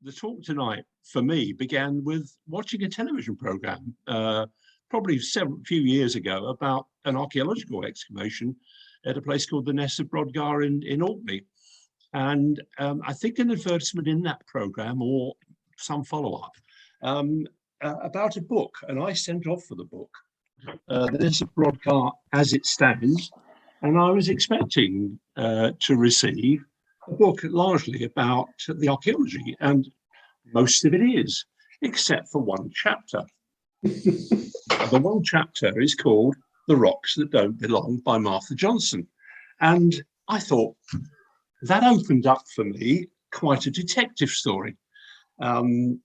the talk tonight for me began with watching a television program, probably few years ago, about an archaeological excavation at a place called the Ness of Brodgar in Orkney. And I think an advertisement in that program or some follow-up about a book, and I sent off for the book, the Ness of Brodgar as it stands, and I was expecting to receive a book largely about the archaeology, and most of it is, except for one chapter. The one chapter is called The Rocks That Don't Belong by Martha Johnson. And I thought that opened up for me quite a detective story. I'll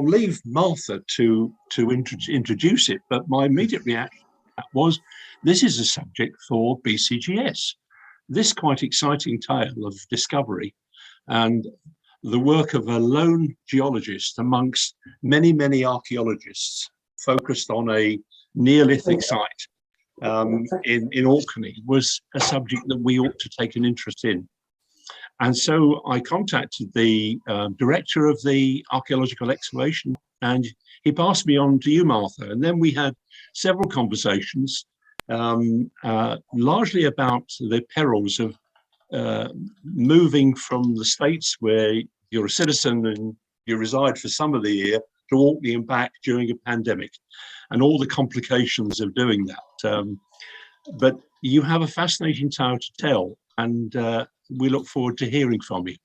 leave Martha to introduce it, but my immediate reaction was, this is a subject for BCGS. This quite exciting tale of discovery and the work of a lone geologist amongst many, many archaeologists focused on a Neolithic site in Orkney was a subject that we ought to take an interest in. And so I contacted the director of the archaeological excavation, and he passed me on to you, Martha. And then we had several conversations, largely about the perils of moving from the States, where you're a citizen and you reside for some of the year, to Orkney and back during a pandemic, and all the complications of doing that. But you have a fascinating tale to tell, and we look forward to hearing from you.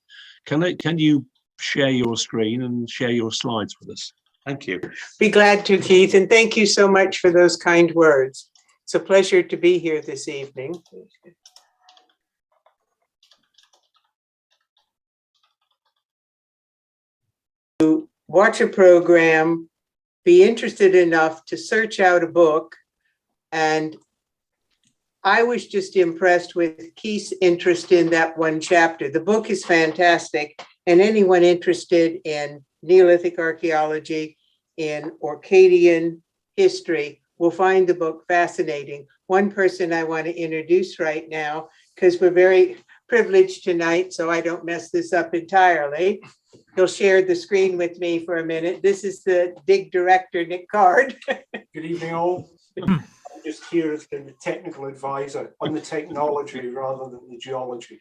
Can you share your screen and share your slides with us? Thank you. Be glad to, Keith, and thank you so much for those kind words. It's a pleasure to be here this evening. To watch a program, be interested enough to search out a book, and I was just impressed with Keith's interest in that one chapter. The book is fantastic, and anyone interested in Neolithic archaeology, in Orcadian history, will find the book fascinating. One person I want to introduce right now, because we're very privileged tonight, so I don't mess this up entirely. He'll share the screen with me for a minute. This is the dig director, Nick Card. Good evening, all. I'm just here as the technical advisor on the technology rather than the geology.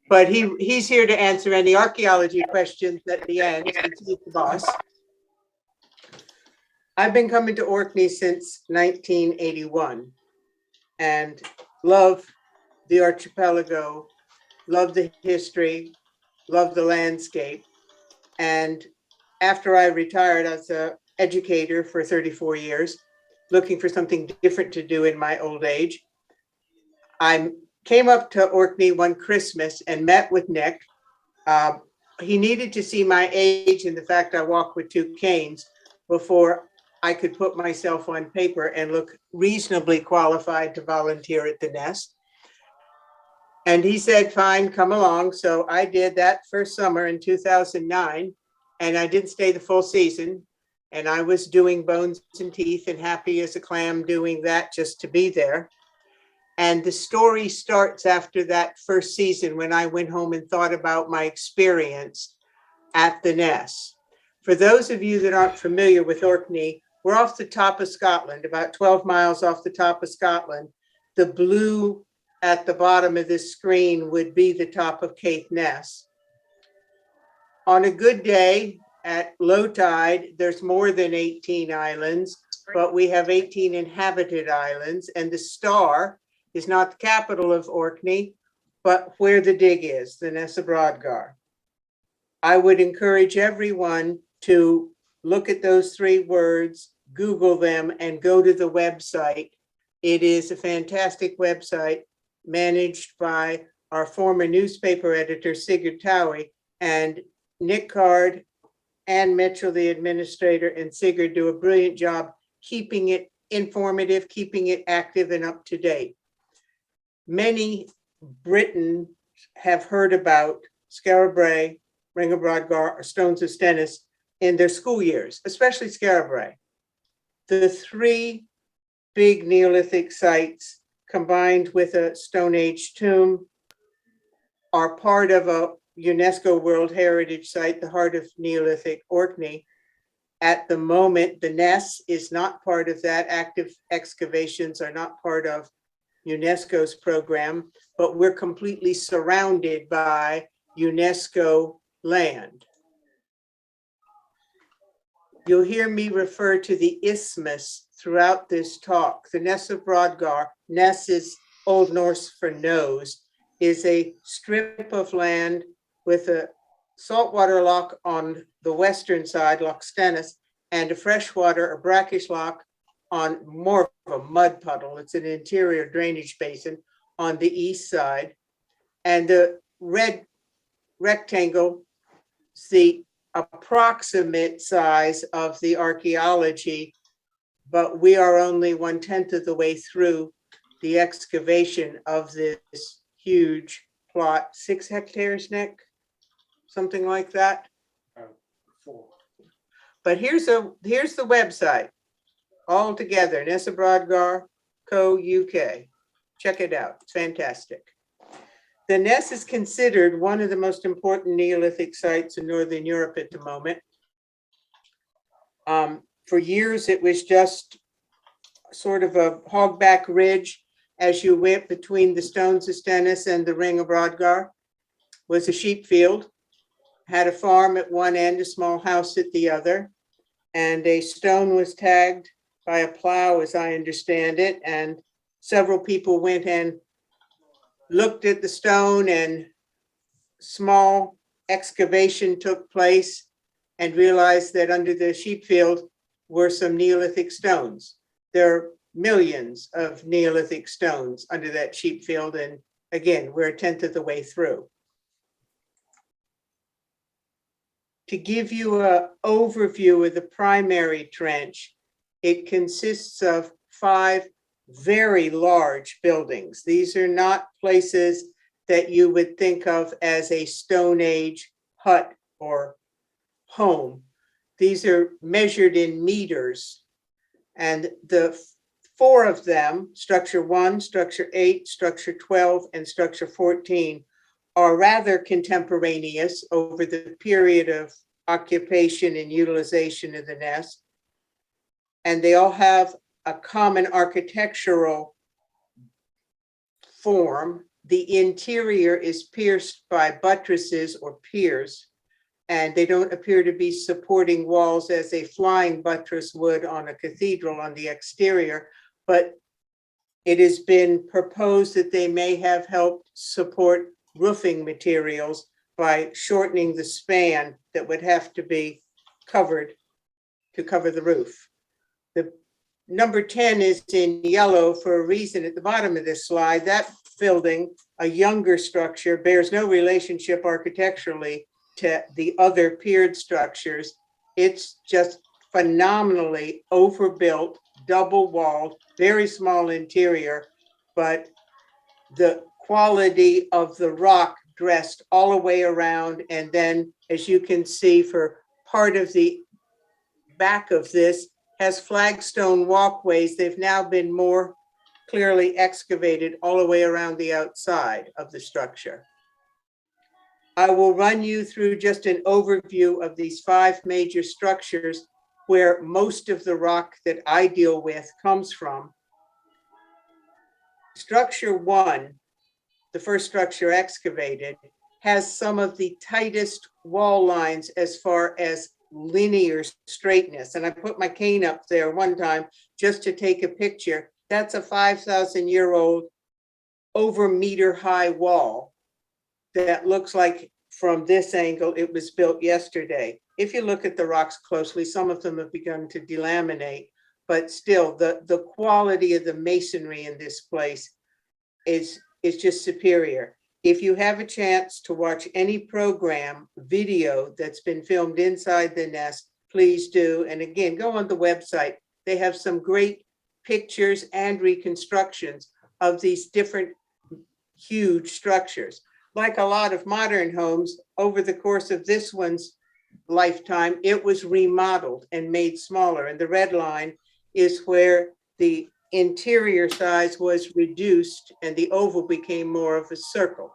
But he's here to answer any archaeology questions at the end, since he's the boss. I've been coming to Orkney since 1981 and love the archipelago, love the history, love the landscape. And after I retired as an educator for 34 years, looking for something different to do in my old age, I came up to Orkney one Christmas and met with Nick. He needed to see my age and the fact I walk with two canes before I could put myself on paper and look reasonably qualified to volunteer at the Nest. And he said, fine, come along. So I did that first summer in 2009, and I didn't stay the full season. And I was doing bones and teeth and happy as a clam doing that just to be there. And the story starts after that first season when I went home and thought about my experience at the Ness. For those of you that aren't familiar with Orkney, we're off the top of Scotland, about 12 miles off the top of Scotland. The blue at the bottom of this screen would be the top of Cape Ness. On a good day, at low tide, there's more than 18 islands, but we have 18 inhabited islands, and the Star is not the capital of Orkney, but where the dig is, the Ness of Brodgar. I would encourage everyone to look at those three words, Google them, and go to the website. It is a fantastic website managed by our former newspaper editor, Sigurd Towie, and Nick Card and Mitchell, the administrator, and Sigurd do a brilliant job keeping it informative, keeping it active and up to date. Many Britons have heard about Skara Brae, Ring of Brodgar, or Stones of Stennis in their school years, especially Skara Brae. The three big Neolithic sites combined with a Stone Age tomb are part of a UNESCO World Heritage Site, the heart of Neolithic Orkney. At the moment, the Ness is not part of that. Active excavations are not part of UNESCO's program, but we're completely surrounded by UNESCO land. You'll hear me refer to the isthmus throughout this talk. The Ness of Brodgar, Ness is Old Norse for nose, is a strip of land with a saltwater loch on the western side, Loch Stennis, and a freshwater or brackish loch on more of a mud puddle. It's an interior drainage basin on the east side. And the red rectangle is the approximate size of the archaeology, but we are only 1/10 of the way through the excavation of this huge plot. 6 hectares, Nick? Something like that. 4. But here's the website all together, Ness of Brodgar Co. UK. Check it out. It's fantastic. The Ness is considered one of the most important Neolithic sites in Northern Europe at the moment. For years, it was just sort of a hogback ridge as you went between the stones of Stennis and the ring of Brodgar. Was a sheep field, had a farm at one end, a small house at the other, and a stone was tagged by a plow, as I understand it, and several people went and looked at the stone, and small excavation took place and realized that under the sheep field were some Neolithic stones. There are millions of Neolithic stones under that sheep field, and again, we're 1/10 of the way through. To give you an overview of the primary trench, it consists of 5 very large buildings. These are not places that you would think of as a Stone Age hut or home. These are measured in meters, and the 4 of them, structure 1, structure 8, structure 12, and structure 14, are rather contemporaneous over the period of occupation and utilization of the Ness. And they all have a common architectural form. The interior is pierced by buttresses or piers, and they don't appear to be supporting walls as a flying buttress would on a cathedral on the exterior, but it has been proposed that they may have helped support roofing materials by shortening the span that would have to be covered to cover the roof. The number 10 is in yellow for a reason at the bottom of this slide. That building, a younger structure, bears no relationship architecturally to the other piered structures. It's just phenomenally overbuilt, double-walled, very small interior, but the quality of the rock dressed all the way around. And then, as you can see, for part of the back of this, has flagstone walkways. They've now been more clearly excavated all the way around the outside of the structure. I will run you through just an overview of these 5 major structures where most of the rock that I deal with comes from. Structure 1, the first structure excavated, has some of the tightest wall lines as far as linear straightness. And I put my cane up there one time just to take a picture. That's a 5,000-year-old over meter high wall that looks like from this angle it was built yesterday. If you look at the rocks closely, some of them have begun to delaminate, but still the quality of the masonry in this place is just superior. If you have a chance to watch any program video that's been filmed inside the Ness, please do. And again, go on the website. They have some great pictures and reconstructions of these different huge structures. Like a lot of modern homes, over the course of this one's lifetime, it was remodeled and made smaller. And the red line is where the interior size was reduced and the oval became more of a circle.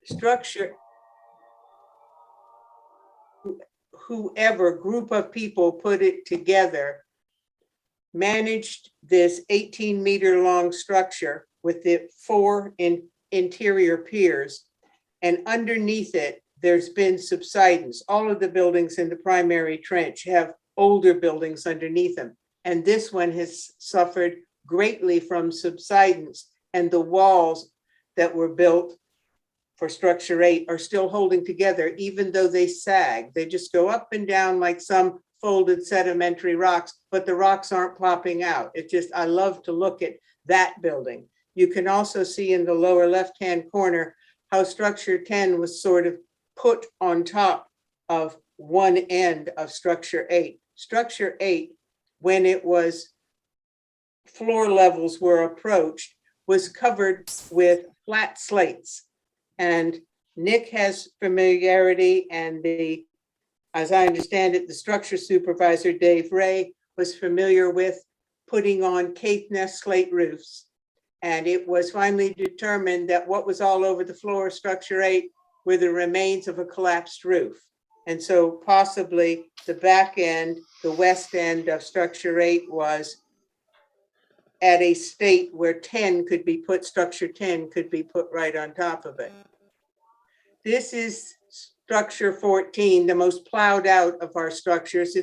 structure, whoever group of people put it together, managed this 18-meter long structure with the 4 interior piers. And underneath it, there's been subsidence. All of the buildings in the primary trench have older buildings underneath them. And this one has suffered greatly from subsidence. And the walls that were built for structure 8 are still holding together, even though they sag. They just go up and down like some folded sedimentary rocks, but the rocks aren't plopping out. It just, I love to look at that building. You can also see in the lower left-hand corner how structure 10 was sort of put on top of one end of structure 8. Structure 8, when it was floor levels were approached, was covered with flat slates. And Nick has familiarity, and as I understand it, the structure supervisor, Dave Ray, was familiar with putting on Caithness slate roofs. And it was finally determined that what was all over the floor of structure 8 were the remains of a collapsed roof. And so possibly the back end, the west end of structure 8 was at a state where 10 could be put, structure 10 could be put right on top of it. This is structure 14, the most plowed out of our structures.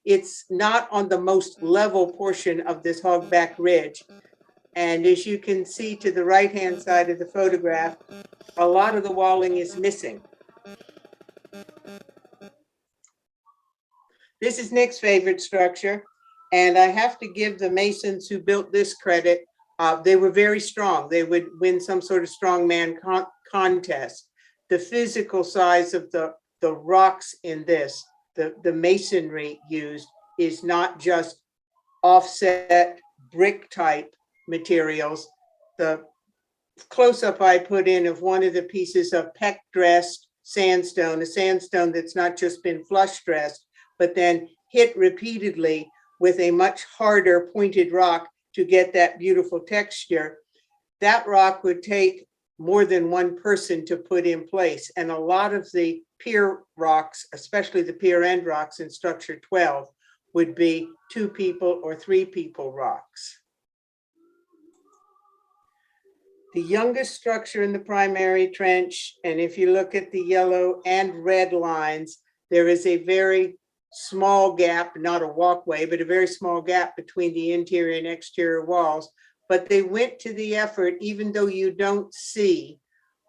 It's not on the most level portion of this hogback ridge. And as you can see to the right-hand side of the photograph, a lot of the walling is missing. This is Nick's favorite structure, and I have to give the masons who built this credit. They were very strong. They would win some sort of strongman contest. The physical size of the rocks in this, the masonry used, is not just offset brick type materials. The close-up I put in of one of the pieces of peck-dressed sandstone, a sandstone that's not just been flush-dressed, but then hit repeatedly with a much harder pointed rock to get that beautiful texture. That rock would take more than one person to put in place. And a lot of the pier rocks, especially the pier end rocks in structure 12, would be 2 people or 3 people rocks. The youngest structure in the primary trench, and if you look at the yellow and red lines, there is a very small gap, not a walkway, but a very small gap between the interior and exterior walls. But they went to the effort, even though you don't see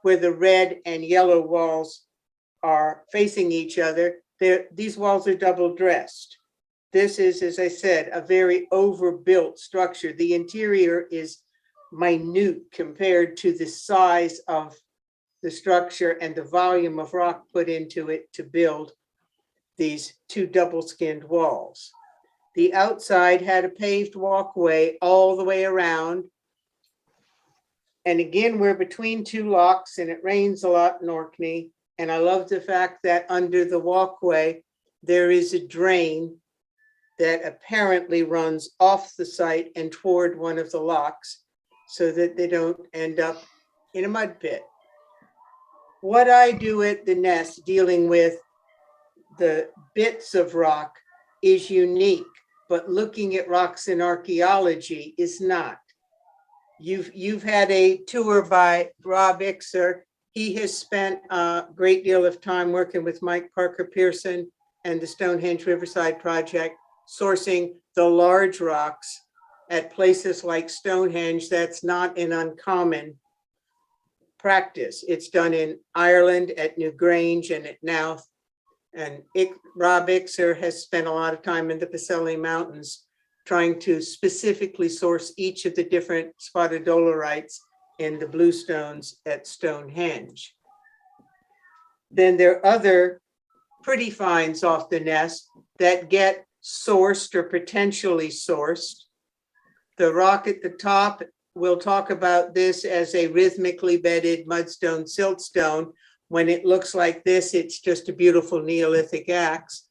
where the red and yellow walls are facing each other, these walls are double dressed. This is, as I said, a very overbuilt structure. The interior is minute compared to the size of the structure and the volume of rock put into it to build these 2 double-skinned walls. The outside had a paved walkway all the way around. And again, we're between 2 locks, and it rains a lot in Orkney. And I love the fact that under the walkway, there is a drain that apparently runs off the site and toward one of the locks so that they don't end up in a mud pit. What I do at the Ness dealing with the bits of rock is unique, but looking at rocks in archaeology is not. You've had a tour by Rob Ixer. He has spent a great deal of time working with Mike Parker Pearson and the Stonehenge Riverside Project, sourcing the large rocks at places like Stonehenge. That's not an uncommon practice. It's done in Ireland at Newgrange and at Knowth. And Rob Ixer has spent a lot of time in the Pacelli Mountains trying to specifically source each of the different spotted dolerites in the bluestones at Stonehenge. Then there are other pretty finds off the Ness that get sourced or potentially sourced. The rock at the top, we'll talk about this as a rhythmically bedded mudstone siltstone. When it looks like this, it's just a beautiful Neolithic axe.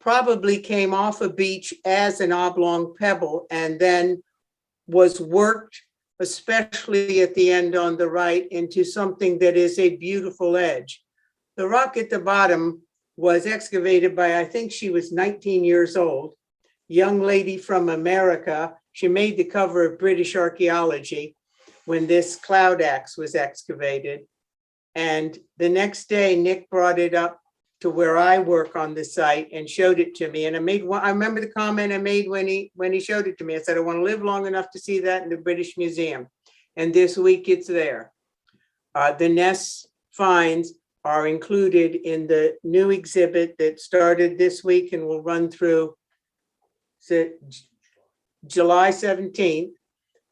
Probably came off a beach as an oblong pebble and then was worked especially at the end on the right, into something that is a beautiful edge. The rock at the bottom was excavated by, I think she was 19 years old, young lady from America. She made the cover of British Archaeology when this cloud axe was excavated. And the next day, Nick brought it up to where I work on the site and showed it to me. And I remember the comment I made when he showed it to me. I said, I want to live long enough to see that in the British Museum. And this week it's there. The Ness finds are included in the new exhibit that started this week and will run through July 17th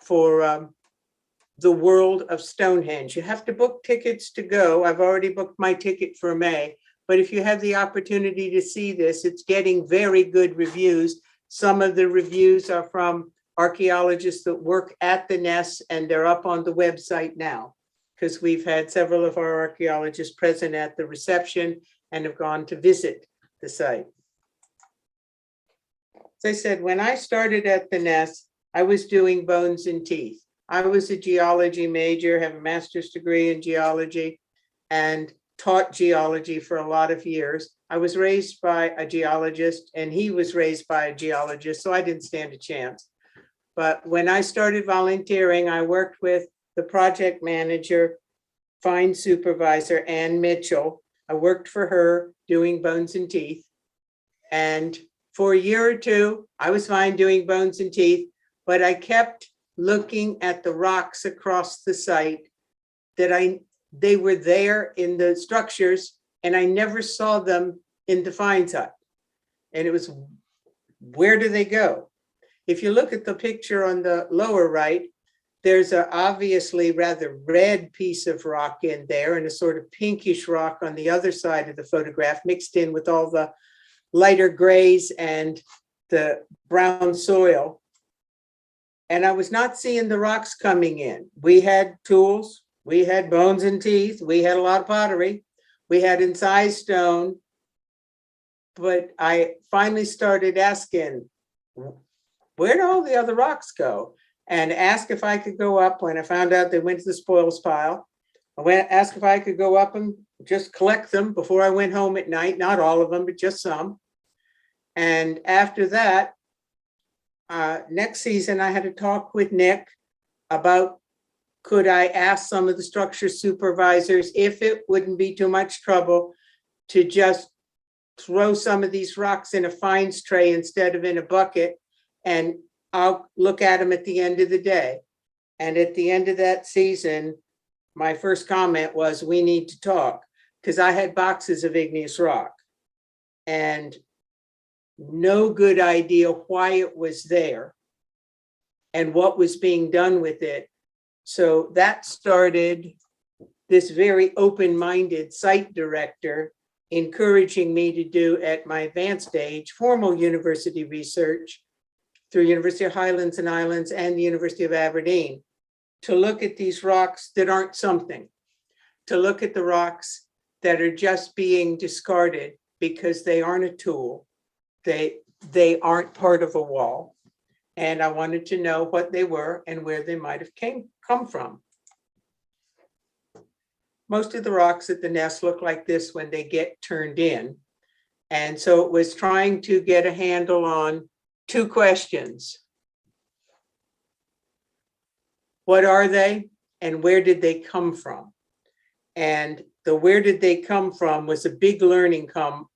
for the World of Stonehenge. You have to book tickets to go. I've already booked my ticket for May, but if you have the opportunity to see this, it's getting very good reviews. Some of the reviews are from archaeologists that work at the Ness, and they're up on the website now, because we've had several of our archaeologists present at the reception and have gone to visit the site. As I said, when I started at the Ness, I was doing bones and teeth. I was a geology major, have a master's degree in geology, and taught geology for a lot of years. I was raised by a geologist, and he was raised by a geologist, so I didn't stand a chance. But when I started volunteering, I worked with the project manager, find supervisor, Ann Mitchell. I worked for her doing bones and teeth. And for a year or two, I was fine doing bones and teeth, but I kept looking at the rocks across the site that they were there in the structures, and I never saw them in the find site. And it was, where do they go? If you look at the picture on the lower right, there's an obviously rather red piece of rock in there and a sort of pinkish rock on the other side of the photograph, mixed in with all the lighter grays and the brown soil. And I was not seeing the rocks coming in. We had tools, we had bones and teeth, we had a lot of pottery, we had incised stone, but I finally started asking, where do all the other rocks go? And asked if I could go up. When I found out they went to the spoils pile, asked if I could go up and just collect them before I went home at night. Not all of them, but just some. And after that, next season, I had a talk with Nick about, could I ask some of the structure supervisors if it wouldn't be too much trouble to just throw some of these rocks in a finds tray instead of in a bucket, and I'll look at them at the end of the day. And at the end of that season, my first comment was, we need to talk, because I had boxes of igneous rock and no good idea why it was there and what was being done with it. So that started this very open-minded site director encouraging me to do, at my advanced age, formal university research through University of Highlands and Islands and the University of Aberdeen, to look at these rocks that aren't something, to look at the rocks that are just being discarded because they aren't a tool, they aren't part of a wall. And I wanted to know what they were and where they might have come from. Most of the rocks at the Ness look like this when they get turned in. And so it was trying to get a handle on two questions. What are they and where did they come from? And the where did they come from was a big learning curve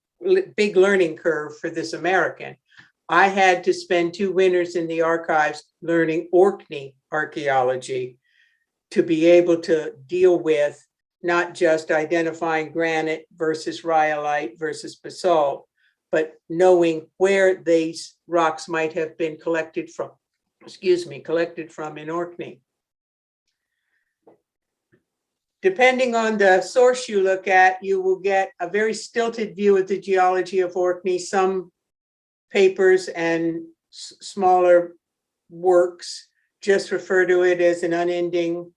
for this American. I had to spend 2 winters in the archives learning Orkney archaeology to be able to deal with not just identifying granite versus rhyolite versus basalt, but knowing where these rocks might have been collected from in Orkney. Depending on the source you look at, you will get a very stilted view of the geology of Orkney. Some papers and smaller works just refer to it as an unending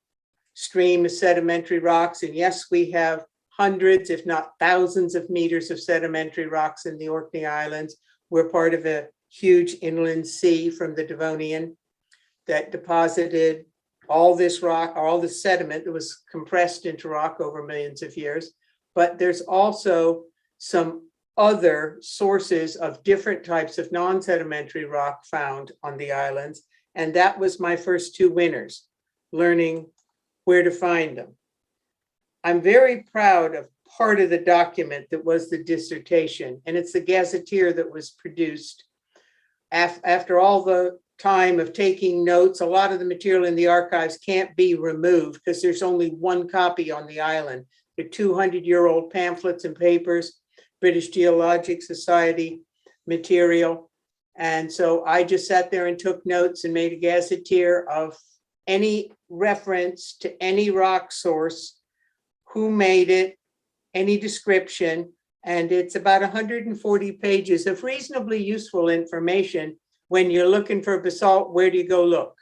stream of sedimentary rocks. And yes, we have hundreds, if not thousands of meters of sedimentary rocks in the Orkney Islands. We're part of a huge inland sea from the Devonian that deposited all this rock, all the sediment that was compressed into rock over millions of years. But there's also some other sources of different types of non-sedimentary rock found on the islands. And that was my first two winners, learning where to find them. I'm very proud of part of the document that was the dissertation, and it's the gazetteer that was produced. After all the time of taking notes, a lot of the material in the archives can't be removed because there's only one copy on the island. They're 200-year-old pamphlets and papers, British Geologic Society material. And so I just sat there and took notes and made a gazetteer of any reference to any rock source, who made it, any description, and it's about 140 pages of reasonably useful information. When you're looking for basalt, where do you go look?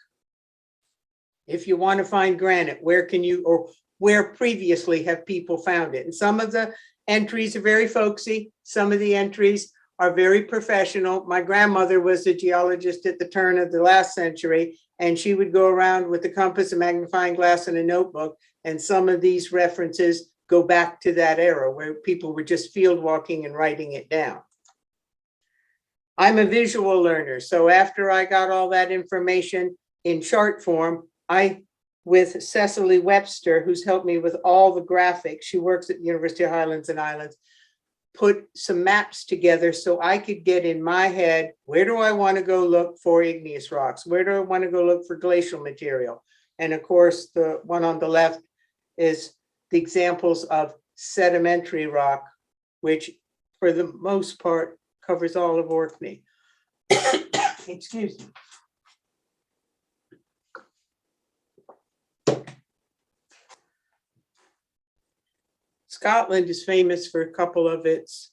If you want to find granite, where can you, or where previously have people found it? And some of the entries are very folksy. Some of the entries are very professional. My grandmother was a geologist at the turn of the last century, and she would go around with a compass, a magnifying glass, and a notebook. And some of these references go back to that era where people were just field walking and writing it down. I'm a visual learner. So after I got all that information in chart form, with Cecily Webster, who's helped me with all the graphics, she works at the University of Highlands and Islands, put some maps together so I could get in my head, where do I want to go look for igneous rocks? Where do I want to go look for glacial material? And of course, the one on the left is the examples of sedimentary rock, which for the most part covers all of Orkney. Excuse me. Scotland is famous for a couple of its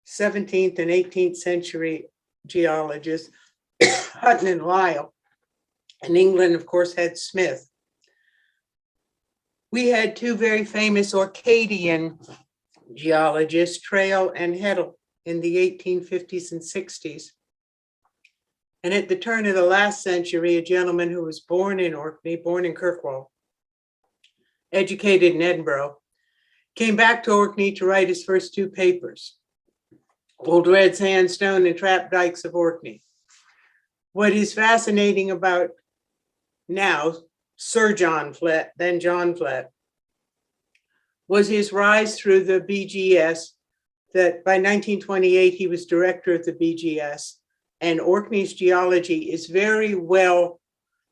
17th and 18th century geologists, Hutton and Lyell. And England, of course, had Smith. We had two very famous Orcadian geologists, Trail and Heddle, in the 1850s and 60s. And at the turn of the last century, a gentleman who was born in Orkney, born in Kirkwall, educated in Edinburgh, came back to Orkney to write his first two papers, Old Red Sandstone and Trap Dykes of Orkney. What is fascinating about now, Sir John Flett, then John Flett, was his rise through the BGS, that by 1928, he was director of the BGS, and Orkney's geology is very well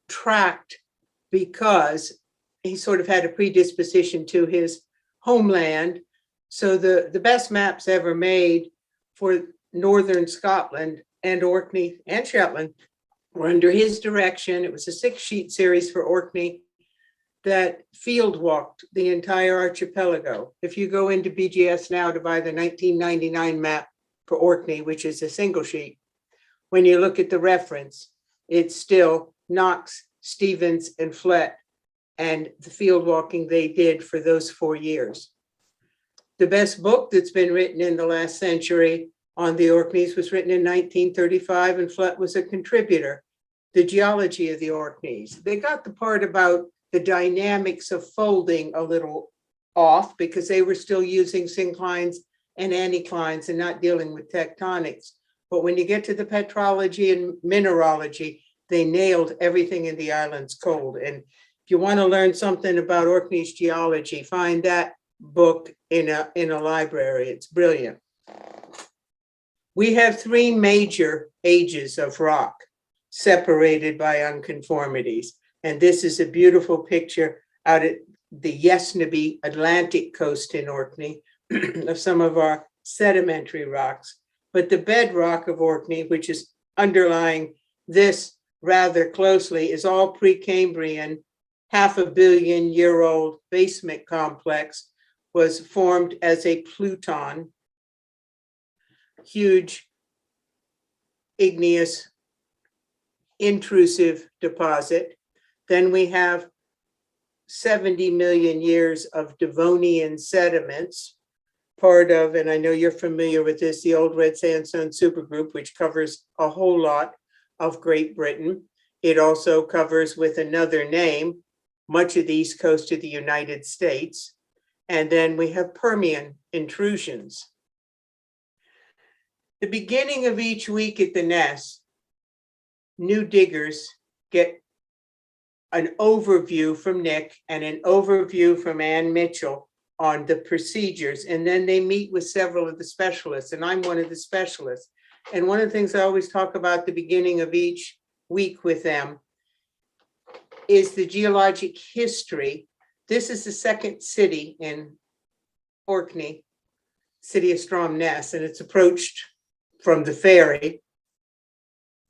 tracked because he sort of had a predisposition to his homeland. So the best maps ever made for northern Scotland and Orkney and Shetland were under his direction. It was a 6-sheet series for Orkney that field walked the entire archipelago. If you go into BGS now to buy the 1999 map for Orkney, which is a single sheet, when you look at the reference, it's still Knox, Stevens, and Flett and the field walking they did for those 4 years. The best book that's been written in the last century on the Orkneys was written in 1935, and Flett was a contributor, The Geology of the Orkneys. They got the part about the dynamics of folding a little off because they were still using synclines and anticlines and not dealing with tectonics. But when you get to the petrology and mineralogy, they nailed everything in the islands cold. And if you want to learn something about Orkney's geology, find that book in a library. It's brilliant. We have 3 major ages of rock separated by unconformities. And this is a beautiful picture out at the Yesnaby Atlantic coast in Orkney of some of our sedimentary rocks. But the bedrock of Orkney, which is underlying this rather closely, is all Pre-Cambrian, 500 million year old basement complex, was formed as a pluton, huge igneous intrusive deposit. Then we have 70 million years of Devonian sediments, part of, and I know you're familiar with this, the Old Red Sandstone supergroup, which covers a whole lot of Great Britain. It also covers with another name much of the east coast of the United States. And then we have Permian Intrusions. The beginning of each week at the Ness, new diggers get an overview from Nick and an overview from Ann Mitchell on the procedures. And then they meet with several of the specialists, and I'm one of the specialists. And one of the things I always talk about the beginning of each week with them is the geologic history. This is the second city in Orkney, city of Stromness, and it's approached from the ferry.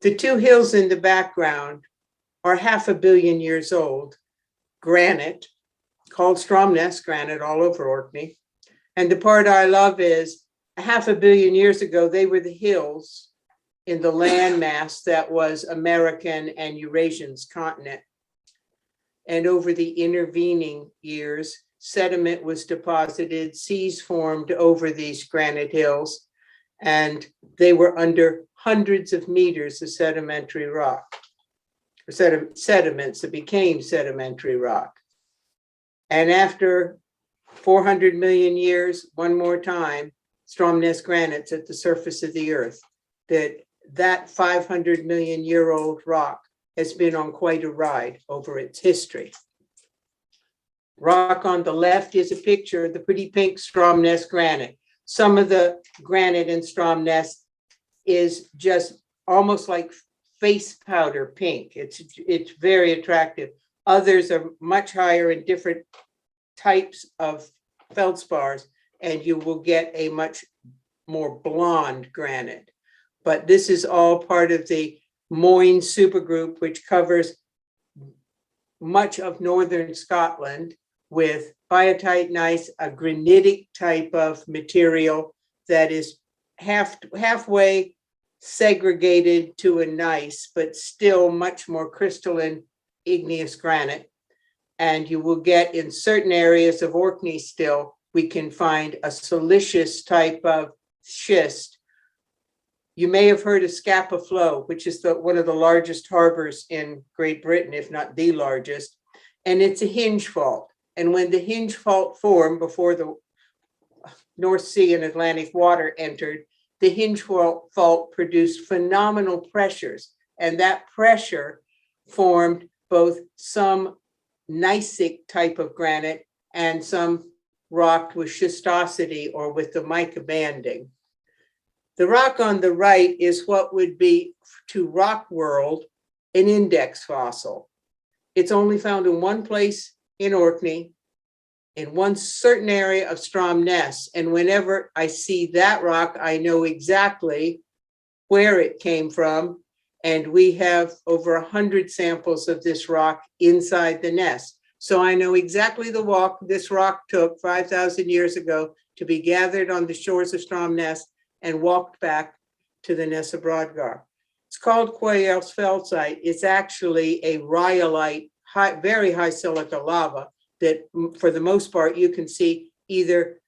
The two hills in the background are 500 million years old, granite, called Stromness granite all over Orkney. And the part I love is 500 million years ago, they were the hills in the landmass that was American and Eurasian's continent. And over the intervening years, sediment was deposited, seas formed over these granite hills, and they were under hundreds of meters of sedimentary rock, or sediments that became sedimentary rock. And after 400 million years, one more time, Stromness granites at the surface of the earth, that 500 million year old rock has been on quite a ride over its history. Rock on the left is a picture of the pretty pink Stromness granite. Some of the granite in Stromness is just almost like face powder pink. It's very attractive. Others are much higher in different types of feldspars, and you will get a much more blonde granite. But this is all part of the Moyne supergroup, which covers much of northern Scotland, with biotite gneiss, a granitic type of material that is halfway segregated to a gneiss, but still much more crystalline igneous granite. And you will get in certain areas of Orkney still, we can find a siliceous type of schist. You may have heard of Scapa Flow, which is one of the largest harbors in Great Britain, if not the largest. And it's a hinge fault. And when the hinge fault formed before the North Sea and Atlantic water entered, the hinge fault produced phenomenal pressures. And that pressure formed both some gneissic type of granite and some rock with schistosity or with the mica banding. The rock on the right is what would be, to rock world, an index fossil. It's only found in one place in Orkney, in one certain area of Stromness. And whenever I see that rock, I know exactly where it came from. And we have over 100 samples of this rock inside the Ness. So I know exactly the walk this rock took 5,000 years ago to be gathered on the shores of Stromness and walked back to the Ness of Brodgar. It's called Quayel's Feldsite. It's actually a rhyolite, very high silica lava that for the most part you can see either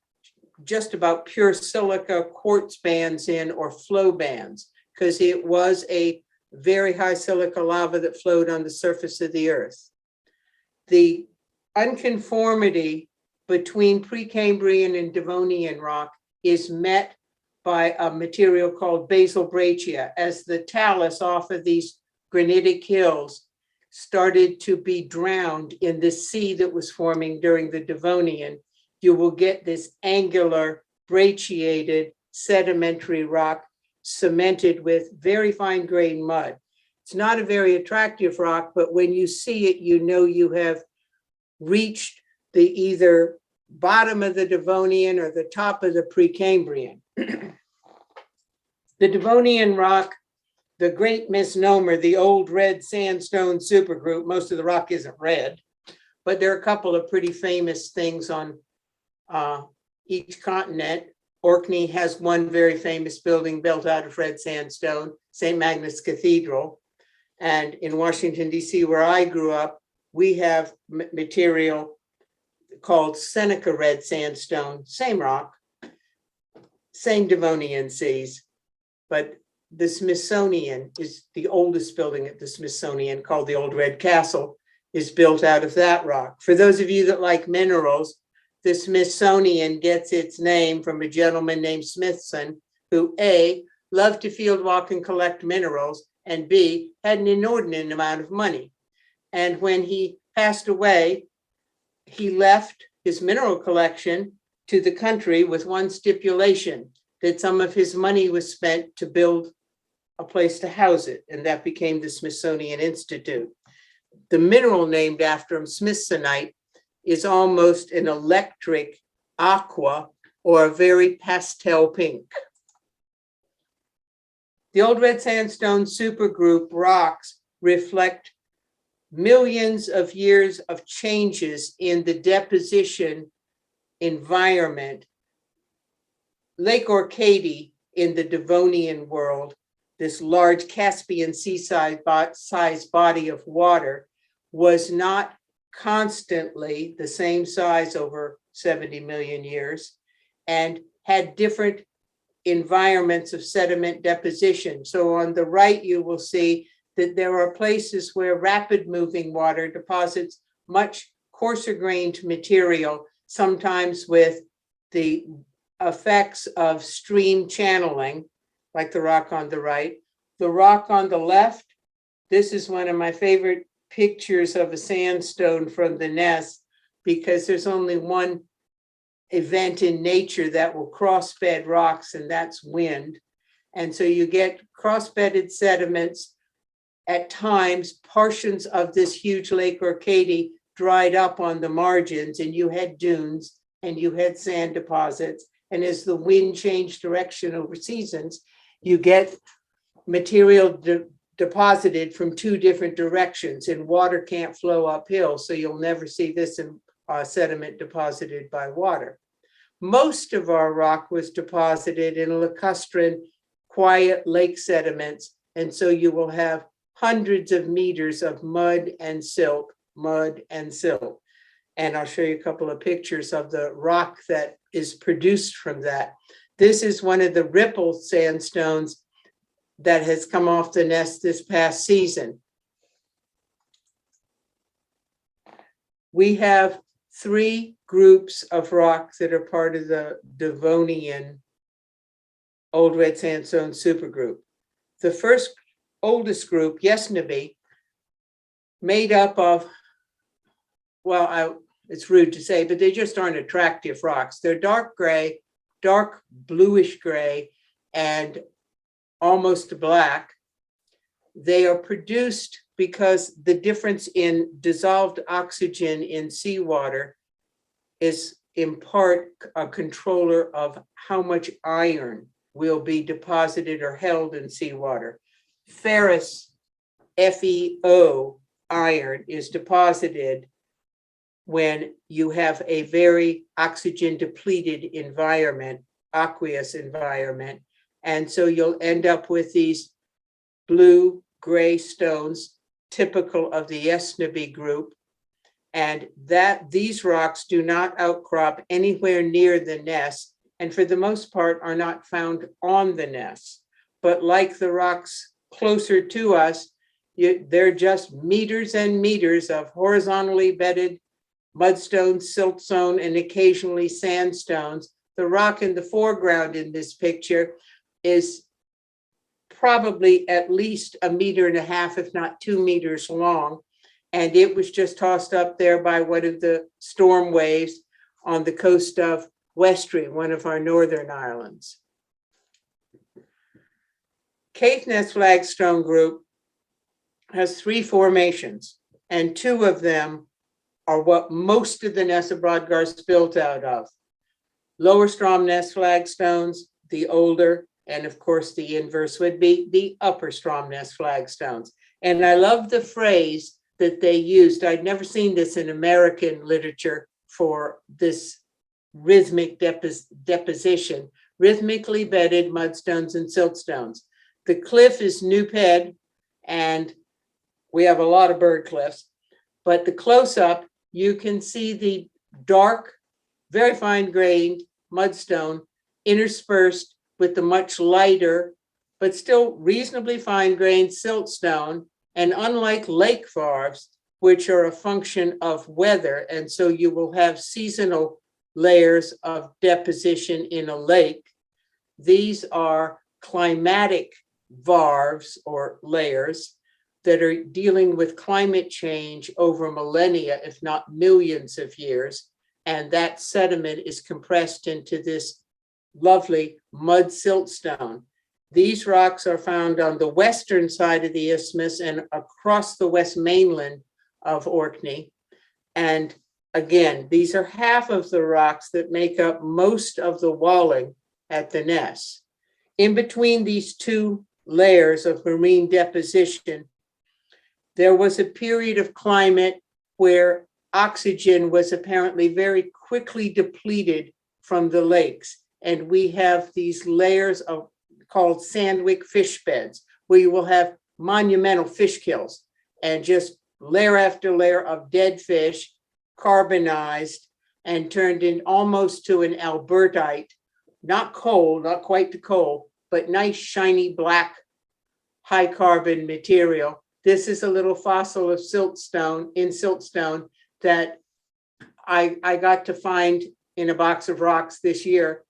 just about pure silica quartz bands in or flow bands, because it was a very high silica lava that flowed on the surface of the earth. The unconformity between Pre-Cambrian and Devonian rock is met by a material called basal breccia. As the talus off of these granitic hills started to be drowned in the sea that was forming during the Devonian, you will get this angular, brecciated sedimentary rock cemented with very fine grained mud. It's not a very attractive rock, but when you see it, you know you have reached the either bottom of the Devonian or the top of the Pre-Cambrian. The Devonian rock, the great misnomer, the old red sandstone supergroup, most of the rock isn't red, but there are a couple of pretty famous things on each continent. Orkney has one very famous building built out of red sandstone, St. Magnus Cathedral. And in Washington, D.C., where I grew up, we have material called Seneca red sandstone, same rock, same Devonian seas. But the Smithsonian is the oldest building at the Smithsonian, called the Old Red Castle, is built out of that rock. For those of you that like minerals, the Smithsonian gets its name from a gentleman named Smithson, who A, loved to field walk and collect minerals, and B, had an inordinate amount of money. And when he passed away, he left his mineral collection to the country with one stipulation, that some of his money was spent to build a place to house it, and that became the Smithsonian Institute. The mineral named after him, smithsonite, is almost an electric aqua or a very pastel pink. The Old Red Sandstone supergroup rocks reflect millions of years of changes in the deposition environment. Lake Orkney in the Devonian world, this large Caspian seaside size body of water, was not constantly the same size over 70 million years and had different environments of sediment deposition. So on the right, you will see that there are places where rapid moving water deposits much coarser grained material, sometimes with the effects of stream channeling, like the rock on the right. The rock on the left, this is one of my favorite pictures of a sandstone from the Ness, because there's only one event in nature that will cross-bed rocks, and that's wind. And so you get cross-bedded sediments. At times, portions of this huge Lake Orkney dried up on the margins, and you had dunes and you had sand deposits. And as the wind changed direction over seasons, you get material deposited from two different directions, and water can't flow uphill. So you'll never see this in sediment deposited by water. Most of our rock was deposited in lacustrine, quiet lake sediments. And so you will have hundreds of meters of mud and silt, mud and silt. And I'll show you a couple of pictures of the rock that is produced from that. This is one of the ripple sandstones that has come off the Ness this past season. We have three groups of rocks that are part of the Devonian Old Red Sandstone supergroup. The first oldest group, Yesnabe, made up of, well, it's rude to say, but they just aren't attractive rocks. They're dark gray, dark bluish gray, and almost black. They are produced because the difference in dissolved oxygen in seawater is in part a controller of how much iron will be deposited or held in seawater. Ferrous, FeO iron, is deposited when you have a very oxygen depleted environment, aqueous environment. And so you'll end up with these blue gray stones, typical of the Yesnabe group. And that these rocks do not outcrop anywhere near the Ness, and for the most part are not found on the Ness. But like the rocks closer to us, they're just meters and meters of horizontally bedded mudstones, siltstone, and occasionally sandstones. The rock in the foreground in this picture is probably at least 1.5 meters, if not 2 meters long. And it was just tossed up there by one of the storm waves on the coast of Westry, one of our northern islands. Caithness Flagstone Group has 3 formations, and 2 of them are what most of the Ness of Brodgar is built out of. Lower Stromness flagstones, the older, and of course the inverse would be the upper Stromness flagstones. And I love the phrase that they used. I'd never seen this in American literature for this rhythmic deposition, rhythmically bedded mudstones and siltstones. The cliff is Newped, and we have a lot of bird cliffs, but the close-up, you can see the dark, very fine-grained mudstone interspersed with the much lighter but still reasonably fine-grained siltstone. And unlike lake varves, which are a function of weather, and so you will have seasonal layers of deposition in a lake, these are climatic varves or layers that are dealing with climate change over millennia, if not millions of years. And that sediment is compressed into this lovely mud siltstone. These rocks are found on the western side of the isthmus and across the west mainland of Orkney. And again, these are half of the rocks that make up most of the walling at the Ness. In between these two layers of marine deposition, there was a period of climate where oxygen was apparently very quickly depleted from the lakes. And we have these layers of called Sandwich fish beds, where you will have monumental fish kills and just layer after layer of dead fish, carbonized and turned in almost to an albertite, not coal, not quite to coal, but nice shiny black high carbon material. This is a little fossil of siltstone that I got to find in a box of rocks this year.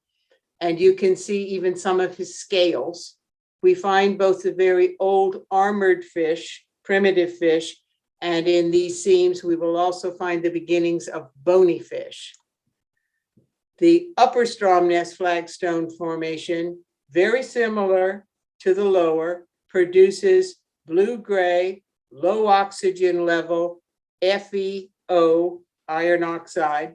And you can see even some of his scales. We find both the very old armored fish, primitive fish, and in these seams, we will also find the beginnings of bony fish. The upper Stromness flagstone formation, very similar to the lower, produces blue-gray, low oxygen level, FeO, iron oxide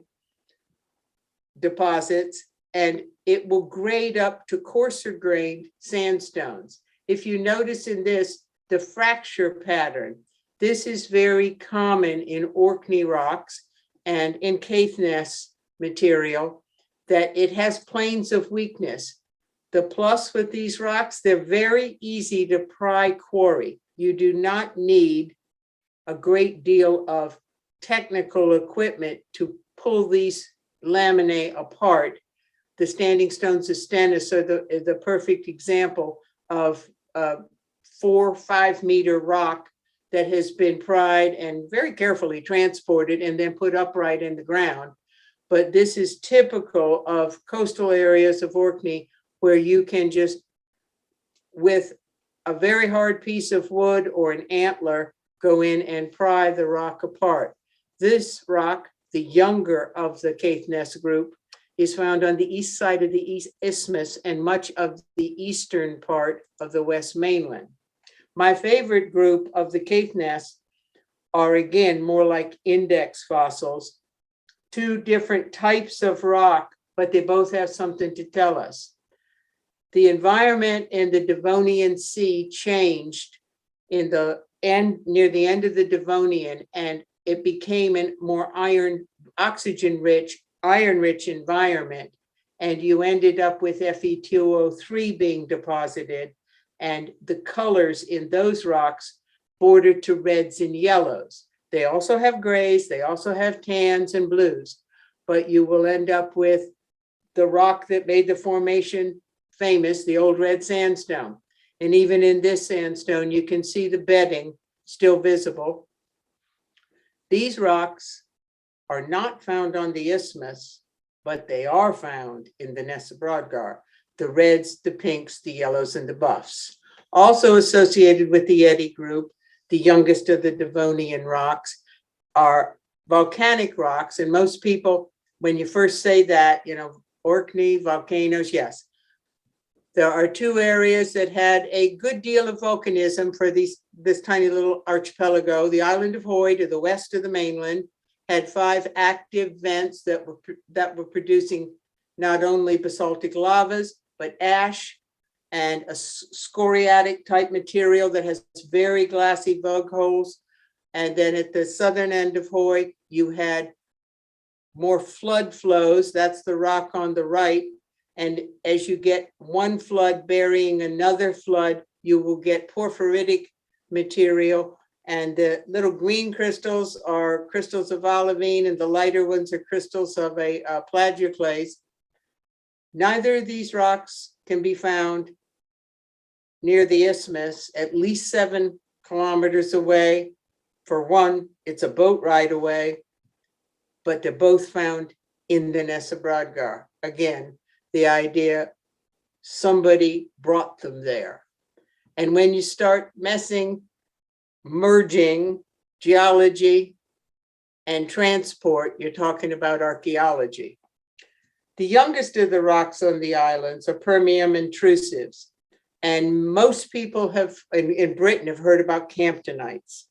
deposits, and it will grade up to coarser grained sandstones. If you notice in this, the fracture pattern, this is very common in Orkney rocks and in Caithness material, that it has planes of weakness. The plus with these rocks, they're very easy to pry quarry. You do not need a great deal of technical equipment to pull these laminae apart. The standing stones of Stennis are the perfect example of a 4 or 5 meter rock that has been pried and very carefully transported and then put upright in the ground. But this is typical of coastal areas of Orkney where you can just, with a very hard piece of wood or an antler, go in and pry the rock apart. This rock, the younger of the Caithness group, is found on the east side of the isthmus and much of the eastern part of the west mainland. My favorite group of the Caithness are, again, more like index fossils, 2 different types of rock, but they both have something to tell us. The environment in the Devonian Sea changed in the end, near the end of the Devonian, and it became a more oxygen-rich, iron-rich environment, and you ended up with Fe2O3 being deposited, and the colors in those rocks bordered to reds and yellows. They also have grays, they also have tans and blues, but you will end up with the rock that made the formation famous, the old red sandstone. And even in this sandstone, you can see the bedding still visible. These rocks are not found on the isthmus, but they are found in the Ness of Brodgar, the reds, the pinks, the yellows, and the buffs. Also associated with the Eddy group, the youngest of the Devonian rocks, are volcanic rocks. And most people, when you first say that, you know, Orkney, volcanoes, yes. There are 2 areas that had a good deal of volcanism for this tiny little archipelago. The island of Hoy to the west of the mainland had 5 active vents that were producing not only basaltic lavas, but ash and a scoriatic type material that has very glassy bug holes. And then at the southern end of Hoy, you had more flood flows. That's the rock on the right. And as you get one flood burying another flood, you will get porphyritic material. And the little green crystals are crystals of olivine, and the lighter ones are crystals of a plagioclase. Neither of these rocks can be found near the isthmus, at least 7 kilometers away. For one, it's a boat ride away, but they're both found in the Ness of Brodgar. Again, the idea somebody brought them there. And when you start merging geology and transport, you're talking about archaeology. The youngest of the rocks on the islands are Permian Intrusions. And most people have, in Britain, have heard about Camptonites.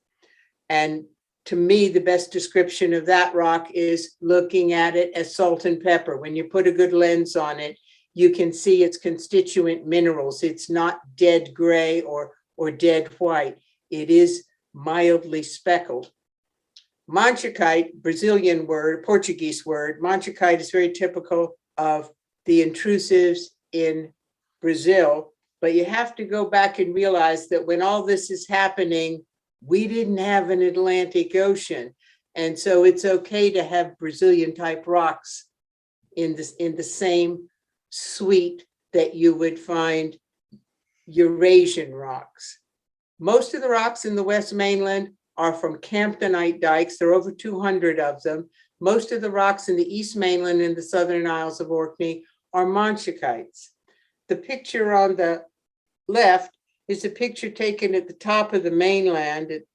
And to me, the best description of that rock is looking at it as salt and pepper. When you put a good lens on it, you can see its constituent minerals. It's not dead gray or dead white. It is mildly speckled. Monchacite, Brazilian word, Portuguese word, monchacite is very typical of the intrusives in Brazil. But you have to go back and realize that when all this is happening, we didn't have an Atlantic Ocean. And so it's okay to have Brazilian type rocks in the same suite that you would find Eurasian rocks. Most of the rocks in the West Mainland are from Camptonite dikes. There are over 200 of them. Most of the rocks in the East Mainland and the Southern Isles of Orkney are monchacites. The picture on the left is a picture taken at the top of the mainland at a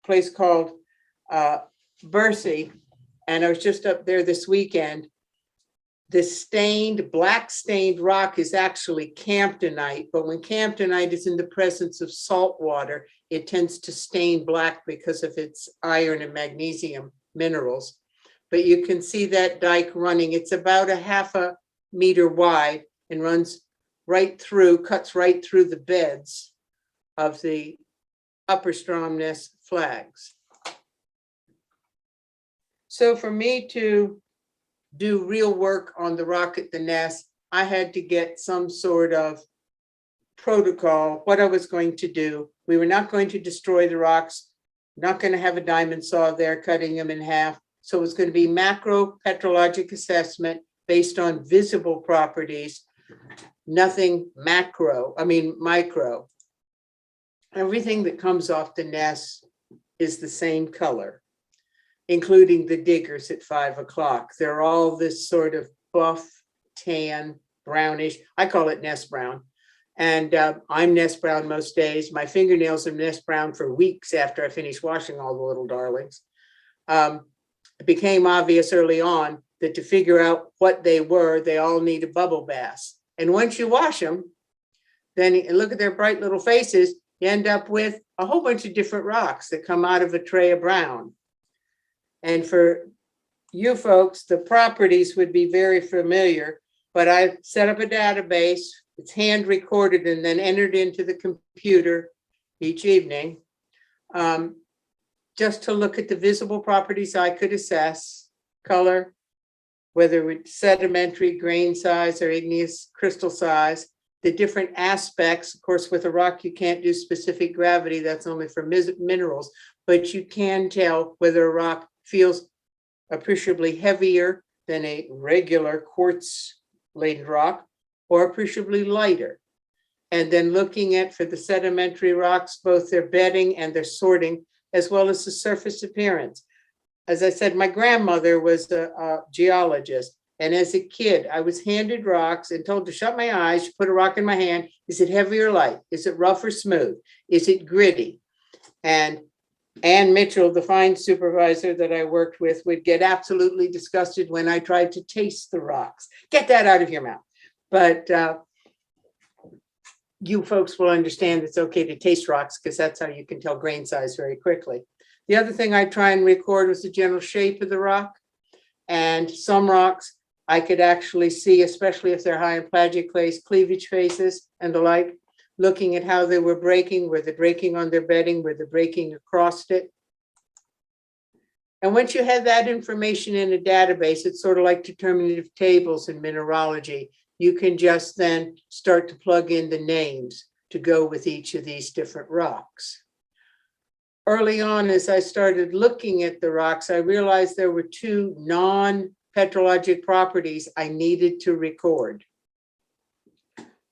place called Bercy. And I was just up there this weekend. The black stained rock is actually Camptonite, but when Camptonite is in the presence of salt water, it tends to stain black because of its iron and magnesium minerals. But you can see that dike running. It's about a half a meter wide and runs right through, cuts right through the beds of the upper Stromness flags. So for me to do real work on the rock at the Ness, I had to get some sort of protocol, what I was going to do. We were not going to destroy the rocks, not going to have a diamond saw there cutting them in half. So it was going to be macro petrologic assessment based on visible properties, nothing micro. Everything that comes off the Ness is the same color, including the diggers at 5 o'clock. They're all this sort of buff, tan, brownish. I call it Ness brown. And I'm Ness brown most days. My fingernails are Ness brown for weeks after I finish washing all the little darlings. It became obvious early on that to figure out what they were, they all need a bubble bath. And once you wash them, then you look at their bright little faces, you end up with a whole bunch of different rocks that come out of a tray of brown. And for you folks, the properties would be very familiar, but I set up a database. It's hand recorded and then entered into the computer each evening, just to look at the visible properties I could assess: color, whether it's sedimentary, grain size, or igneous crystal size, the different aspects. Of course, with a rock, you can't do specific gravity. That's only for minerals, but you can tell whether a rock feels appreciably heavier than a regular quartz-laden rock or appreciably lighter. And then looking at, for the sedimentary rocks, both their bedding and their sorting, as well as the surface appearance. As I said, my grandmother was a geologist. And as a kid, I was handed rocks and told to shut my eyes, put a rock in my hand. Is it heavy or light? Is it rough or smooth? Is it gritty? And Ann Mitchell, the fine supervisor that I worked with, would get absolutely disgusted when I tried to taste the rocks. Get that out of your mouth. But you folks will understand it's okay to taste rocks because that's how you can tell grain size very quickly. The other thing I try and record was the general shape of the rock. And some rocks I could actually see, especially if they're high in pelagic clays, cleavage faces and the like, looking at how they were breaking, were they breaking on their bedding, were they breaking across it. And once you have that information in a database, it's sort of like determinative tables in mineralogy. You can just then start to plug in the names to go with each of these different rocks. Early on, as I started looking at the rocks, I realized there were 2 non-petrologic properties I needed to record.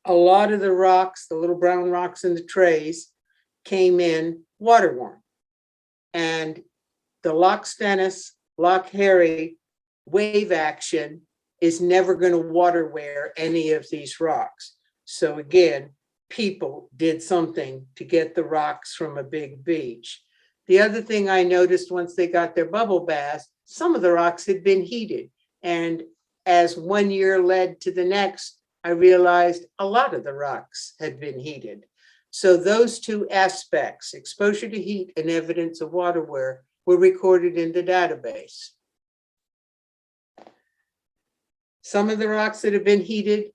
a lot of the rocks, the little brown rocks in the trays, came in water-worn. And the Loch Stennis, Loch Harry wave action is never going to water wear any of these rocks. So again, people did something to get the rocks from a big beach. The other thing I noticed once they got their bubble baths, some of the rocks had been heated. And as 1 year led to the next, I realized a lot of the rocks had been heated. So those two aspects, exposure to heat and evidence of water wear, were recorded in the database. Some of the rocks that have been heated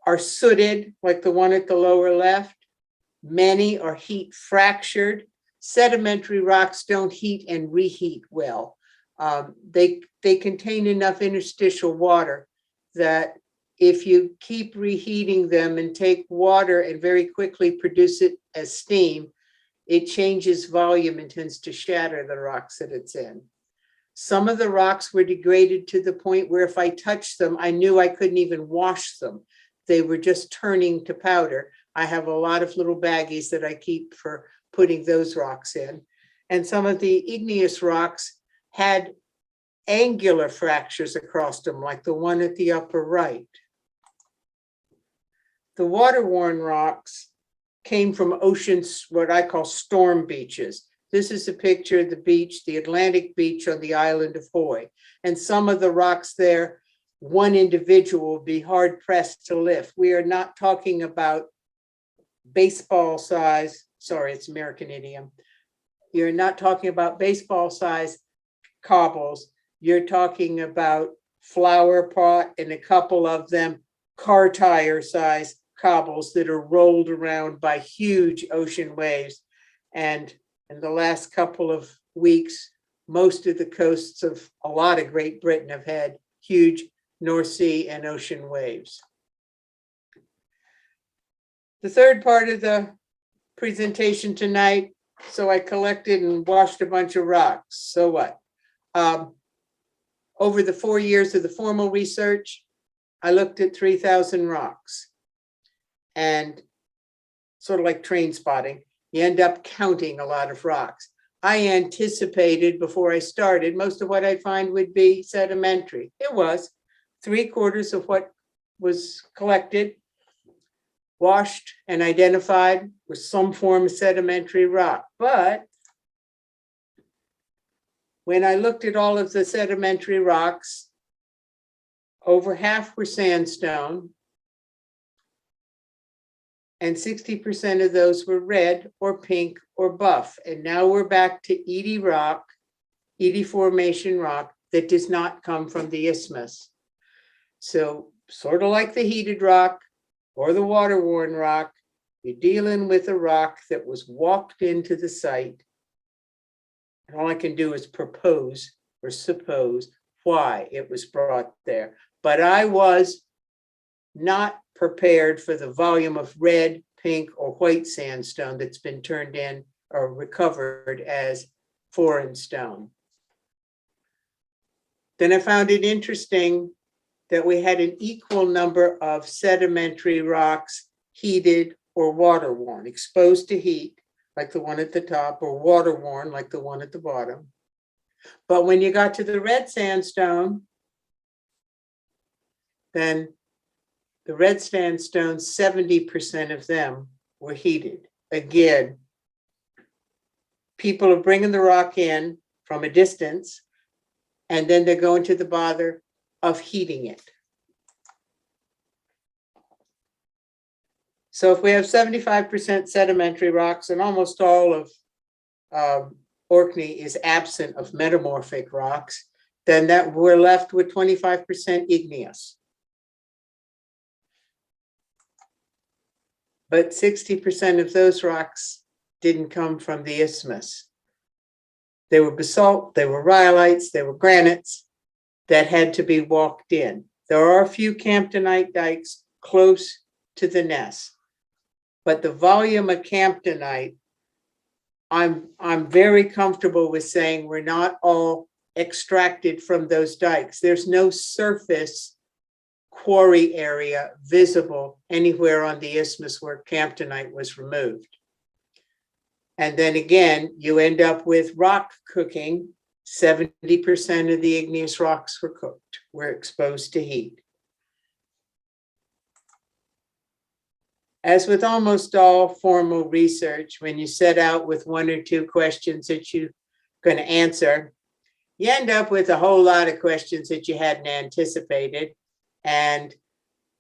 are sooted, like the one at the lower left. Many are heat fractured. Sedimentary rocks don't heat and reheat well. They contain enough interstitial water that if you keep reheating them and take water and very quickly produce it as steam, it changes volume and tends to shatter the rocks that it's in. Some of the rocks were degraded to the point where if I touched them, I knew I couldn't even wash them. They were just turning to powder. I have a lot of little baggies that I keep for putting those rocks in. And some of the igneous rocks had angular fractures across them, like the one at the upper right. The water-worn rocks came from oceans, what I call storm beaches. This is a picture of the beach, the Atlantic beach on the island of Hoy. And some of the rocks there, one individual will be hard pressed to lift. We are not talking about baseball size, sorry, it's American idiom. You're not talking about baseball size cobbles. You're talking about flower pot and a couple of them car tire size cobbles that are rolled around by huge ocean waves. And in the last couple of weeks, most of the coasts of a lot of Great Britain have had huge North Sea and ocean waves. The third part of the presentation tonight, so I collected and washed a bunch of rocks. So what? Over the 4 years of the formal research, I looked at 3,000 rocks. And sort of like train spotting, you end up counting a lot of rocks. I anticipated before I started, most of what I'd find would be sedimentary. It was 3/4 of what was collected, washed and identified with some form of sedimentary rock. But when I looked at all of the sedimentary rocks, over half were sandstone, and 60% of those were red or pink or buff. And now we're back to Edie rock, Edie formation rock that does not come from the isthmus. So sort of like the heated rock or the water-worn rock, you're dealing with a rock that was walked into the site. And all I can do is propose or suppose why it was brought there. But I was not prepared for the volume of red, pink, or white sandstone that's been turned in or recovered as foreign stone. Then I found it interesting that we had an equal number of sedimentary rocks, heated or water-worn, exposed to heat, like the one at the top, or water-worn, like the one at the bottom. But when you got to the red sandstone, then the red sandstone, 70% of them were heated. Again, people are bringing the rock in from a distance, and then they're going to the bother of heating it. So if we have 75% sedimentary rocks, and almost all of Orkney is absent of metamorphic rocks, then that we're left with 25% igneous. But 60% of those rocks didn't come from the isthmus. They were basalt, they were rhyolites, they were granites that had to be walked in. There are a few camptonite dikes close to the Ness, but the volume of camptonite, I'm very comfortable with saying we're not all extracted from those dikes. There's no surface quarry area visible anywhere on the isthmus where camptonite was removed. And then again, you end up with rock cooking. 70% of the igneous rocks were cooked, were exposed to heat. As with almost all formal research, when you set out with one or two questions that you're going to answer, you end up with a whole lot of questions that you hadn't anticipated. And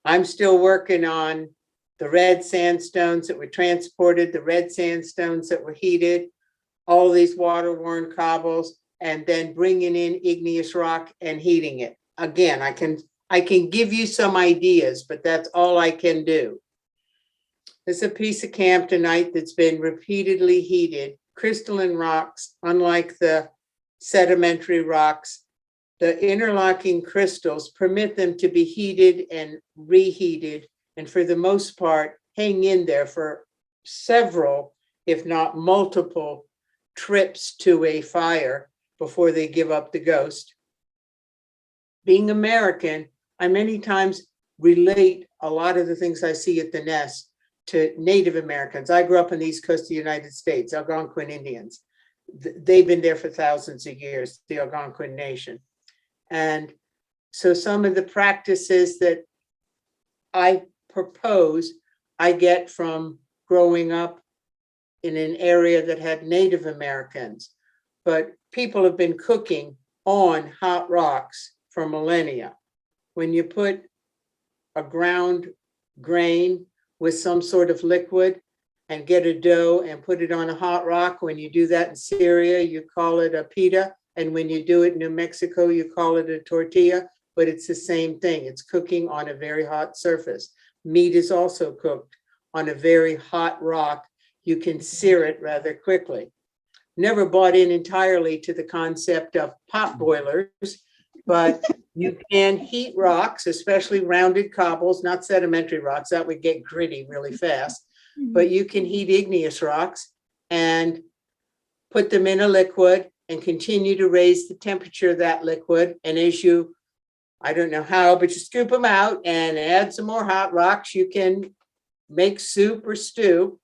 I'm still working on the red sandstones that were transported, the red sandstones that were heated, all these water-worn cobbles, and then bringing in igneous rock and heating it. Again, I can give you some ideas, but that's all I can do. This is a piece of camptonite that's been repeatedly heated. Crystalline rocks, unlike the sedimentary rocks, the interlocking crystals permit them to be heated and reheated, and for the most part, hang in there for several, if not multiple, trips to a fire before they give up the ghost. Being American, I many times relate a lot of the things I see at the Ness to Native Americans. I grew up on the East Coast of the United States, Algonquin Indians. They've been there for thousands of years, the Algonquin Nation. And so some of the practices that I propose, I get from growing up in an area that had Native Americans, but people have been cooking on hot rocks for millennia. When you put a ground grain with some sort of liquid and get a dough and put it on a hot rock, when you do that in Syria, you call it a pita. And when you do it in New Mexico, you call it a tortilla, but it's the same thing. It's cooking on a very hot surface. Meat is also cooked on a very hot rock. You can sear it rather quickly. Never bought in entirely to the concept of pot boilers, but you can heat rocks, especially rounded cobbles, not sedimentary rocks. That would get gritty really fast. But you can heat igneous rocks and put them in a liquid and continue to raise the temperature of that liquid. And as you, I don't know how, but you scoop them out and add some more hot rocks, you can make soup or stew.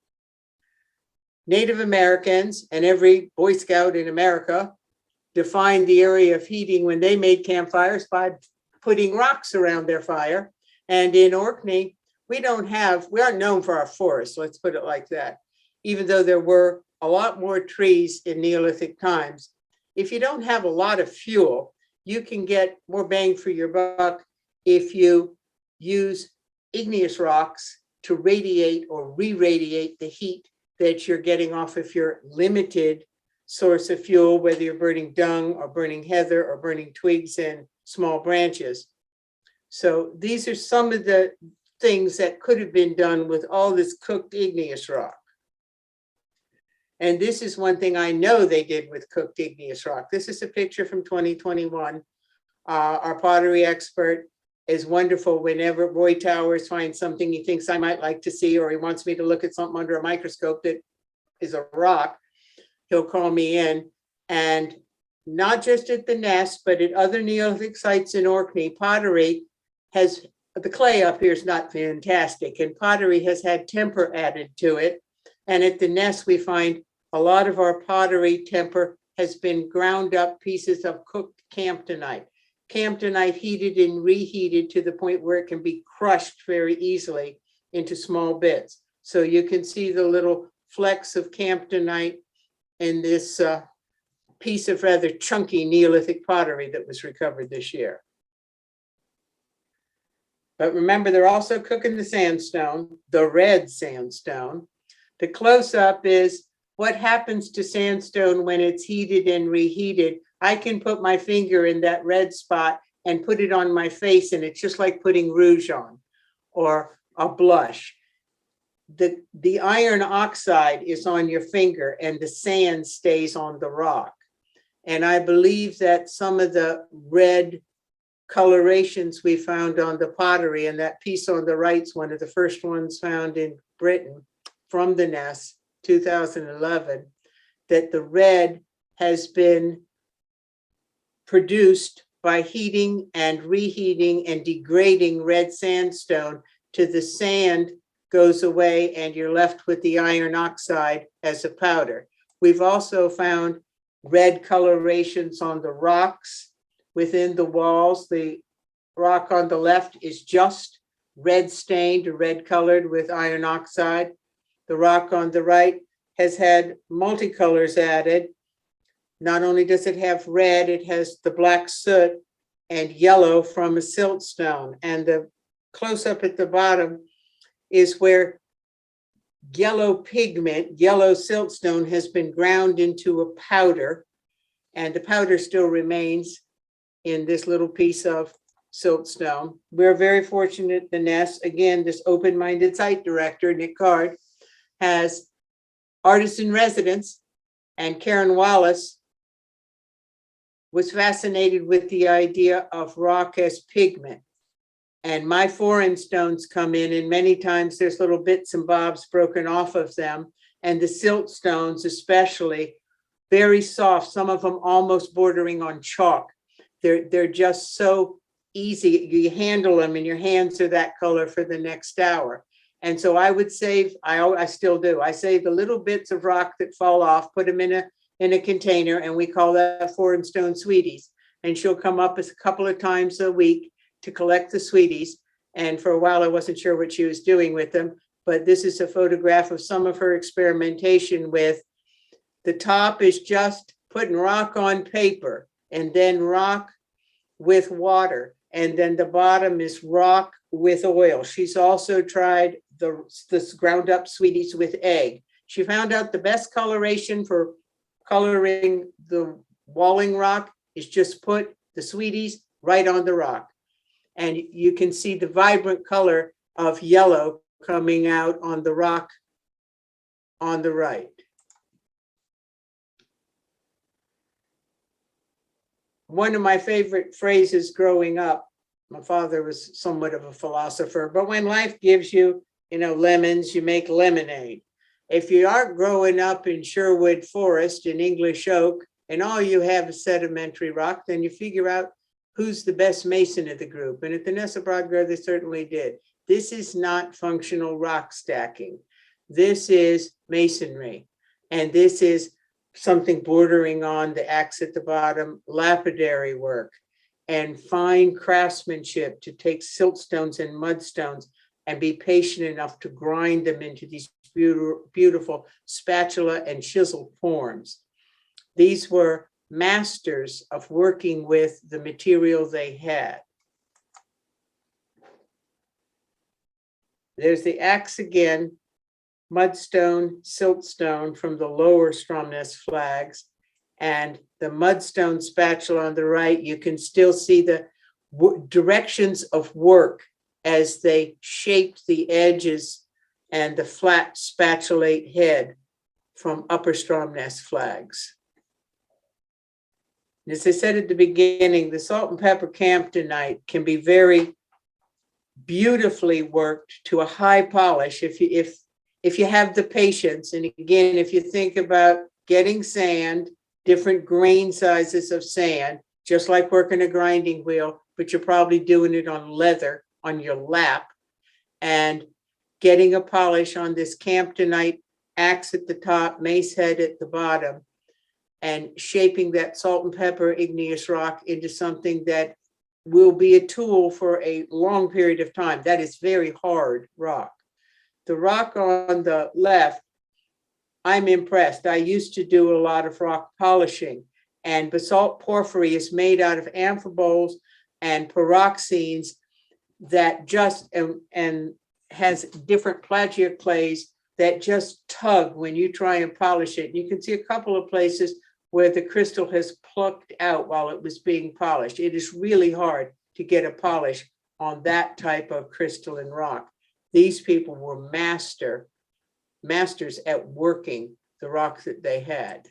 Native Americans and every Boy Scout in America defined the area of heating when they made campfires by putting rocks around their fire. And in Orkney, we aren't known for our forests, let's put it like that. Even though there were a lot more trees in Neolithic times, if you don't have a lot of fuel, you can get more bang for your buck if you use igneous rocks to radiate or re-radiate the heat that you're getting off of your limited source of fuel, whether you're burning dung or burning heather or burning twigs and small branches. So these are some of the things that could have been done with all this cooked igneous rock. And this is one thing I know they did with cooked igneous rock. This is a picture from 2021. Our pottery expert is wonderful. Whenever Roy Towers finds something he thinks I might like to see, or he wants me to look at something under a microscope that is a rock, he'll call me in. And not just at the Ness, but at other Neolithic sites in Orkney, pottery has, the clay up here is not fantastic, and pottery has had temper added to it. And at the Ness, we find a lot of our pottery temper has been ground up pieces of cooked camptonite. Camptonite heated and reheated to the point where it can be crushed very easily into small bits. So you can see the little flecks of camptonite in this piece of rather chunky Neolithic pottery that was recovered this year. But remember, they're also cooking the sandstone, the red sandstone. The close-up is what happens to sandstone when it's heated and reheated. I can put my finger in that red spot and put it on my face, and it's just like putting rouge on or a blush. The iron oxide is on your finger and the sand stays on the rock. And I believe that some of the red colorations we found on the pottery, and that piece on the right is one of the first ones found in Britain from the Ness, 2011, that the red has been produced by heating and reheating and degrading red sandstone to the sand goes away and you're left with the iron oxide as a powder. We've also found red colorations on the rocks within the walls. The rock on the left is just red stained or red colored with iron oxide. The rock on the right has had multicolors added. Not only does it have red, it has the black soot and yellow from a siltstone. And the close up at the bottom is where yellow pigment, yellow siltstone has been ground into a powder, and the powder still remains in this little piece of siltstone. We're very fortunate, the Ness, again, this open-minded site director, Nick Card, has artists in residence, and Karen Wallace was fascinated with the idea of rock as pigment. And my foreign stones come in, and many times there's little bits and bobs broken off of them. And the silt stones, especially, very soft, some of them almost bordering on chalk. They're just so easy. You handle them and your hands are that color for the next hour. And so I would save, I still do, I save the little bits of rock that fall off, put them in a container, and we call that foreign stone sweeties. And she'll come up a couple of times a week to collect the sweeties. And for a while, I wasn't sure what she was doing with them, but this is a photograph of some of her experimentation with. The top is just putting rock on paper, and then rock with water. And then the bottom is rock with oil. She's also tried the ground up sweeties with egg. She found out the best coloration for coloring the walling rock is just put the sweeties right on the rock. And you can see the vibrant color of yellow coming out on the rock on the right. One of my favorite phrases growing up, my father was somewhat of a philosopher, but when life gives you, lemons, you make lemonade. If you aren't growing up in Sherwood Forest in English oak, and all you have is sedimentary rock, then you figure out who's the best mason of the group. And at the Ness of Brodgar, they certainly did. This is not functional rock stacking. This is masonry. And this is something bordering on the axe at the bottom, lapidary work, and fine craftsmanship to take siltstones and mudstones and be patient enough to grind them into these beautiful spatula and chisel forms. These were masters of working with the material they had. There's the axe again, mudstone, siltstone from the lower Stromness flags, and the mudstone spatula on the right. You can still see the directions of work as they shaped the edges and the flat spatulate head from upper Stromness flags. As I said at the beginning, the salt and pepper camptonite can be very beautifully worked to a high polish if you have the patience. And again, if you think about getting sand, different grain sizes of sand, just like working a grinding wheel, but you're probably doing it on leather on your lap, and getting a polish on this camptonite axe at the top, mace head at the bottom, and shaping that salt and pepper igneous rock into something that will be a tool for a long period of time. That is very hard rock. The rock on the left, I'm impressed. I used to do a lot of rock polishing, and basalt porphyry is made out of amphiboles and pyroxenes that just, and has different plagioclase that just tug when you try and polish it. You can see a couple of places where the crystal has plucked out while it was being polished. It is really hard to get a polish on that type of crystalline rock. These people were masters at working the rock that they had.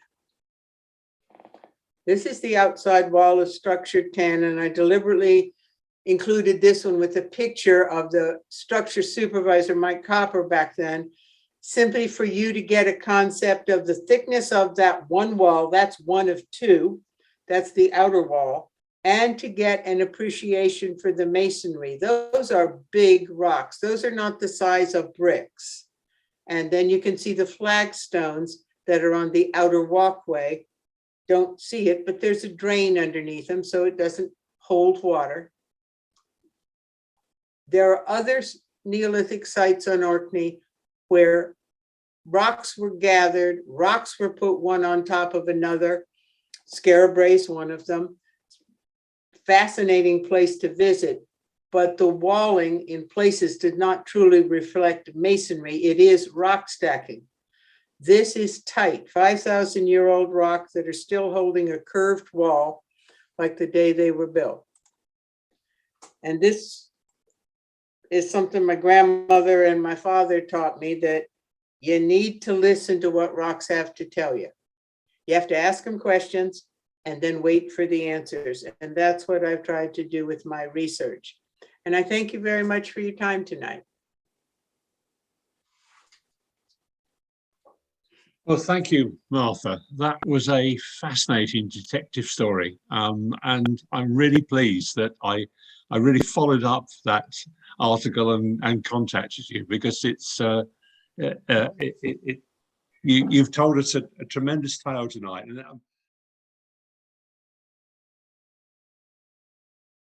This is the outside wall of structure 10, and I deliberately included this one with a picture of the structure supervisor, Mike Copper, back then, simply for you to get a concept of the thickness of that one wall. That's one of two. That's the outer wall. and to get an appreciation for the masonry. Those are big rocks. Those are not the size of bricks. And then you can see the flagstones that are on the outer walkway. Don't see it, but there's a drain underneath them, so it doesn't hold water. There are other Neolithic sites on Orkney where rocks were gathered, rocks were put one on top of another. Scarabray is one of them. Fascinating place to visit, but the walling in places did not truly reflect masonry. It is rock stacking. This is tight, 5,000-year-old rock that are still holding a curved wall like the day they were built. And this is something my grandmother and my father taught me, that you need to listen to what rocks have to tell you. You have to ask them questions and then wait for the answers. And that's what I've tried to do with my research. And I thank you very much for your time tonight. Well, thank you, Martha. That was a fascinating detective story. And I'm really pleased that I really followed up that article and contacted you, because it's you've told us a tremendous tale tonight. And